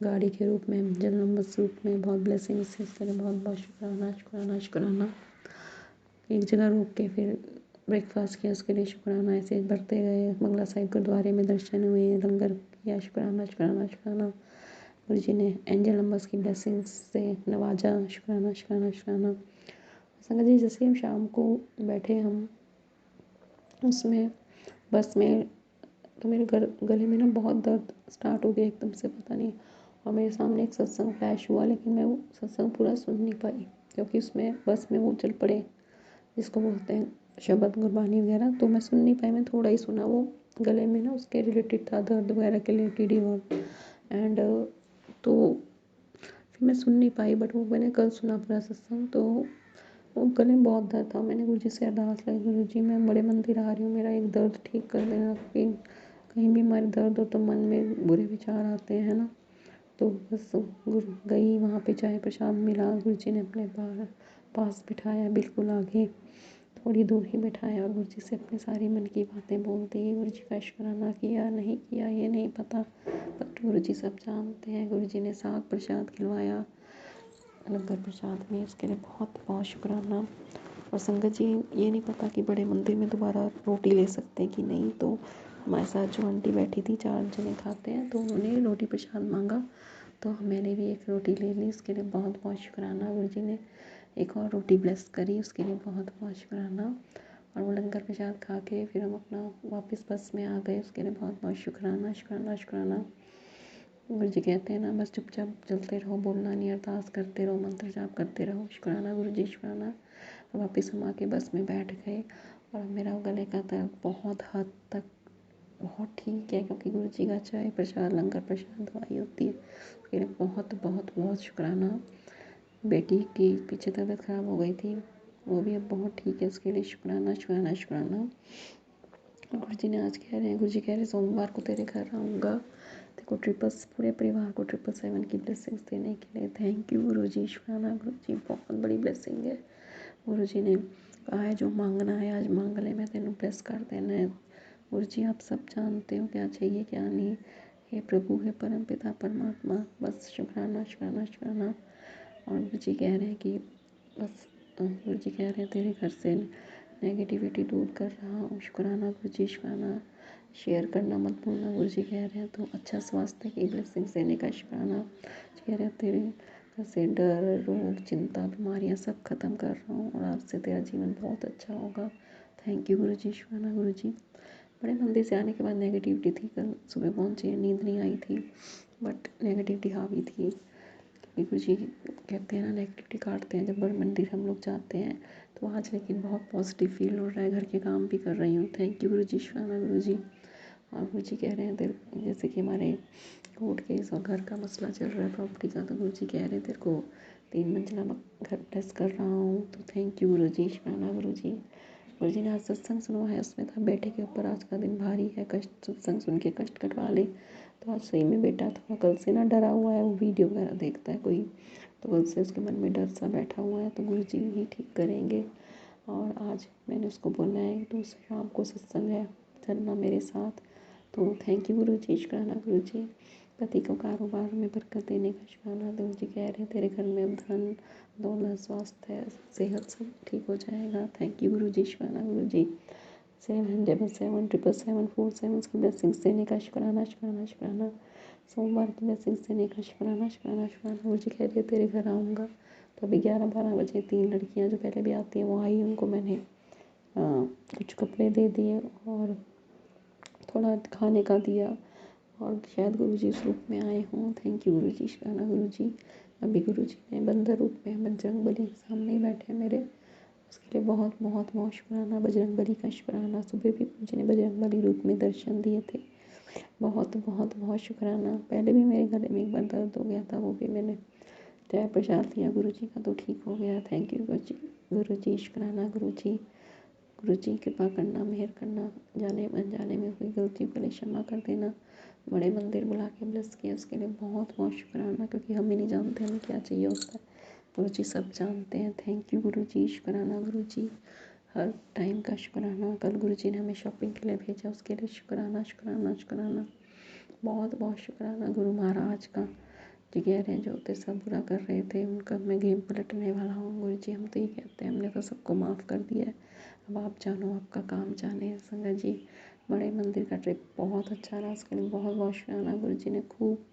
गाड़ी के रूप में, जल नंबर रूप में बहुत ब्लेसिंग्स है, इसके लिए बहुत बहुत शुक्राना शुक्राना शुक्राना। एक जगह रुक के फिर ब्रेकफास्ट किया, उसके लिए शुक्राना। ऐसे बढ़ते गए, बंगला साहिब गुरुद्वारे में दर्शन हुए, लंगर किया। शुक्राना शुक्राना शुक्राना। गुरु जी ने एंजल नंबर्स की ब्लेसिंग्स से नवाजा। शुक्राना शुक्राना शुक्राना। संगत जी, जैसे हम शाम को बैठे हम उसमें बस में, तो मेरे गले में ना बहुत दर्द स्टार्ट हो गया एकदम से, पता नहीं। और मेरे सामने एक सत्संग फ्लैश हुआ, लेकिन मैं वो सत्संग पूरा सुन नहीं पाई, क्योंकि उसमें बस में वो चल पड़े जिसको बोलते हैं शब्द गुरबानी वगैरह, तो मैं सुन नहीं पाई। मैं थोड़ा ही सुना, वो गले में ना उसके रिलेटेड था, दर्द वगैरह के रिलेटेड ही वो। एंड तो फिर मैं सुन नहीं पाई, बट वो मैंने कल सुना पूरा सत्संग। तो वो गले में बहुत दर्द था। मैंने गुरु जी से अरदास लगी, गुरु जी मैं बड़े मंदिर आ रही हूँ, मेरा एक दर्द ठीक कर देना, क्योंकि कहीं भी हमारे दर्द हो तो मन में बुरे विचार आते हैं ना। तो बस गुरु गई वहाँ पे, चाय प्रसाद मिला, गुरु जी ने अपने पास बिठाया, बिल्कुल आगे थोड़ी दूर ही बिठाया, और गुरु जी से अपने सारी मन की बातें बोल दी। गुरु जी का शुक्राना किया, नहीं किया ये नहीं पता, बट गुरु जी सब जानते हैं। गुरु जी ने साग प्रसाद खिलवाया लंगर प्रसाद में, उसके लिए बहुत बहुत शुक्राना। और संगत जी, ये नहीं पता कि बड़े मंदिर में दोबारा रोटी ले सकते हैं कि नहीं। तो हमारे साथ जो आंटी बैठी थी, 4 जने खाते हैं, तो उन्होंने रोटी प्रसाद मांगा, तो मैंने भी एक रोटी ले ली, उसके लिए बहुत बहुत शुक्राना। गुरु जी ने एक और रोटी ब्लेस करी, उसके लिए बहुत बहुत शुक्राना। और वो लंगर प्रसाद खा के फिर हम अपना वापस बस में आ गए, उसके लिए बहुत बहुत शुक्राना शुक्राना शुक्राना। गुरु जी कहते हैं ना बस चुपचाप चलते रहो, बोलना नहीं, अरदास करते रहो, मंत्र जाप करते रहो। शुक्राना गुरु जी, शुक्राना। वापस हम आके बस में बैठ गए और मेरा गले का दर्द बहुत हद तक बहुत ठीक है, क्योंकि गुरु जी का चाय प्रसाद, लंगर प्रसाद दवाई होती है। उसके लिए बहुत बहुत बहुत शुक्राना। बेटी की पीछे तबीयत ख़राब हो गई थी, वो भी अब बहुत ठीक है, उसके लिए शुक्राना शुक्राना शुक्राना। गुरु जी ने आज कह रहे हैं, गुरु जी कह रहे हैं सोमवार को तेरे घर आऊँगा, देखो ट्रिपल्स पूरे परिवार को 777 की ब्लेसिंग्स देने के लिए। थैंक यू गुरु जी, शुक्राना गुरु जी, बहुत बड़ी ब्लेसिंग है। गुरु जी ने कहा है जो मांगना है आज मांग ले, मैं तेनों ब्लेस कर देना है। गुरु जी आप सब जानते हो क्या चाहिए क्या नहीं। हे प्रभु, हे परम पिता परमात्मा, बस शुक्राना शुक्राना शुक्राना। और गुरु जी कह रहे हैं कि बस गुरु जी कह रहे हैं तेरे घर से नेगेटिविटी दूर कर रहा हूँ। शुक्राना गुरु जी, शुक्राना। शेयर करना मत भूलना, गुरु जी कह रहे हैं तो अच्छा स्वास्थ्य की ब्लेसिंग्स देने का शुक्राना। कह रहे हैं तेरे घर से डर, रोग, चिंता, बीमारियाँ सब खत्म कर रहा हूँ और आज से तेरा जीवन बहुत अच्छा होगा। थैंक यू गुरु जी, शुक्राना गुरु जी। बड़े मंदिर से आने के बाद नेगेटिविटी थी, कल सुबह पहुँचे, नींद नहीं आई थी, बट नेगेटिविटी हावी थी। गुरु जी कहते हैं ना नेगेटिविटी काटते हैं जब बड़े मंदिर हम लोग जाते हैं। तो आज लेकिन बहुत पॉजिटिव फील हो रहा है, घर के काम भी कर रही हूँ। थैंक यू गुरु जी, शुक्राना गुरु जी। और गुरु जी कह रहे हैं तेरे जैसे कि हमारे कोर्ट केस और घर का मसला चल रहा है प्रॉपर्टी का, तो गुरु जी कह रहे हैं तेरे को 3 मंजिला घर ब्लेस कर रहा हूँ। तो थैंक यू गुरु जी, शुक्राना गुरु जी। गुरु जी ने आज सत्संग सुना है, उसमें था बेटे के ऊपर आज का दिन भारी है, कष्ट सत्संग सुन के कष्ट कटवा ले। तो आज सही में बेटा थोड़ा कल से ना डरा हुआ है, वो वीडियो वगैरह देखता है कोई, तो कल से उसके मन में डर सा बैठा हुआ है, तो गुरु जी ही ठीक करेंगे। और आज मैंने उसको बोला है तो शाम को सत्संग है, चलना मेरे साथ। तो थैंक यू गुरु जी, शुक्राना गुरु जी। पति को कारोबार में बरकत देने का शुक्राना। गुरु जी कह रहे हैं तेरे घर में धन दौलत स्वास्थ्य सेहत सब ठीक हो जाएगा। थैंक यू गुरु जी, शुक्राना गुरु जी। 777 की ब्लेसिंग्स देने का शुक्राना शुक्राना शुक्राना। सोमवार की ब्लेसिंग्स देने का शुक्राना शुक्राना शुक्राना। गुरु जी कह रही है तेरे घर आऊँगा। तो अभी 11-12 बजे 3 लड़कियाँ जो पहले भी आती हैं वो आई, उनको मैंने कुछ कपड़े दे दिए और थोड़ा खाने का दिया, और शायद गुरु जी उस रूप में आए हों। थैंक यू गुरु जी, शुक्राना गुरु जी। अभी गुरु जी ने बंदर रूप में बजरंग बली के सामने ही बैठे मेरे, उसके लिए बहुत बहुत बहुत शुक्राना। बजरंग बली का शुक्राना। सुबह भी गुरु जी ने बजरंग बली रूप में दर्शन दिए थे, बहुत बहुत बहुत शुक्राना। पहले भी मेरे गले में एक बार दर्द हो गया था, वो भी मैंने चाय प्रसाद दिया गुरु जी का तो ठीक हो गया। थैंक यू गुरु जी, शुक्राना गुरु जी। गुरु जी कृपा करना, मेहर करना, जाने अनजाने में हुई गलतियों के लिए क्षमा कर देना। बड़े मंदिर बुला के ब्लेस किया, उसके लिए बहुत बहुत शुक्राना, क्योंकि हम ही नहीं जानते हमें क्या चाहिए होता है, गुरु जी सब जानते हैं। थैंक यू गुरु जी, शुक्राना गुरु जी। हर टाइम का शुक्राना। कल गुरु जी ने हमें शॉपिंग के लिए भेजा, उसके लिए शुक्राना शुक्राना शुक्राना, बहुत बहुत शुक्राना। गुरु महाराज का जी कह रहे हैं जो होते सब बुरा कर रहे थे उनका मैं गेम पलटने वाला हूँ। गुरु जी हम तो ये कहते हैं हमने तो सबको माफ़ कर दिया है, अब आप जानो आपका काम जाने। संगत जी बड़े मंदिर का ट्रिप बहुत अच्छा रहा, उसके लिए बहुत बहुत शुक्राना। गुरु जी ने खूब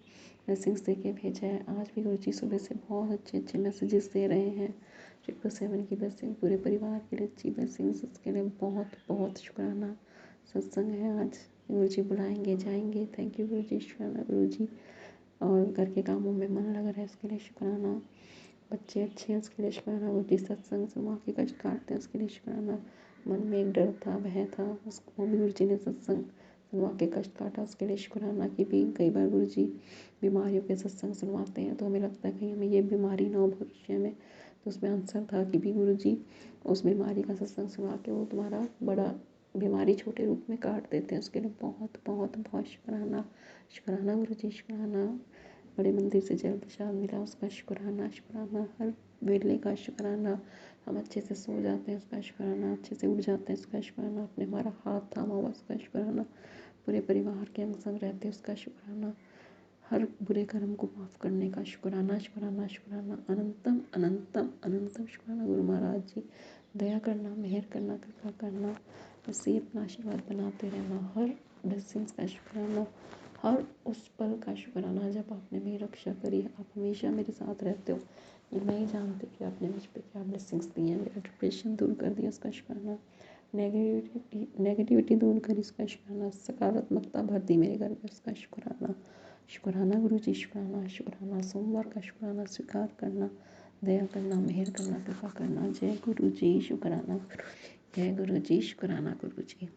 ब्लेसिंग्स दे के भेजा है। आज भी गुरु जी सुबह से बहुत अच्छे अच्छे मैसेजेस दे रहे हैं। 777 की ब्लेसिंग पूरे परिवार के लिए अच्छी ब्लेसिंग्स, उसके लिए बहुत बहुत शुक्राना। सत्संग है आज, गुरु जी बुलाएंगे जाएंगे। थैंक यू गुरु जी, शुक्राना गुरु जी। और घर के कामों में मन लग रहा है उसके लिए शुक्राना। बच्चे अच्छे हैं उसके लिए शुक्राना। गुरु जी सत्संग सुना के कष्ट काटते हैं उसके लिए शुक्राना। मन में एक डर था, भय था, उसको भी गुरु जी ने सत्संग सुनवा के कष्ट काटा, उसके लिए शुक्राना। कि भी कई बार गुरु जी बीमारियों के सत्संग सुनवाते हैं तो हमें लगता है कहीं हमें ये बीमारी ना हो भविष्य में, तो उसमें आंसर था कि भी गुरु जी उस बीमारी का सत्संग सुना के वो तुम्हारा बड़ा बीमारी छोटे रूप में काट देते हैं, उसके लिए बहुत बहुत बहुत शुक्राना। शुक्राना गुरु जी, शुक्राना। बड़े मंदिर से जल प्रसाद मिला, उसका शुक्राना शुक्राना। हर वेले का शुक्राना। हम अच्छे से सो जाते हैं उसका शुक्राना, अच्छे से उठ जाते हैं उसका शुक्राना, अपने हमारा हाथ थामा हुआ उसका शुक्राना, पूरे परिवार के अंग संग रहते हैं उसका शुक्राना, हर बुरे कर्म को माफ़ करने का शुक्राना शुक्राना शुक्राना। अनंतम अनंतम अनंतम शुक्राना गुरु महाराज जी। दया करना, मेहर करना, कृपा करना, ऐसे ही अपना आशीर्वाद बनाते रहना। हर ब्लेसिंग्स का शुक्राना, हर उस पल का शुक्राना जब आपने मेरी रक्षा करी। आप हमेशा मेरे साथ रहते हो, ये मैं ही जानती कि आपने मुझ पर क्या ब्लेसिंग्स दी हैं। मेरा डिप्रेशन दूर कर दिया उसका शुक्राना, नेगेटिविटी दूर करी उसका शुक्राना, सकारात्मकता भर दी मेरे घर में उसका शुक्राना शुक्राना गुरु जी, शुक्राना शुक्राना। सोमवार का शुक्राना स्वीकार करना, दया करना, मेहर करना, कृपा करना। जय गुरु जी, शुक्राना गुरु जी, जय गुरु जी, शुक्राना गुरु जी।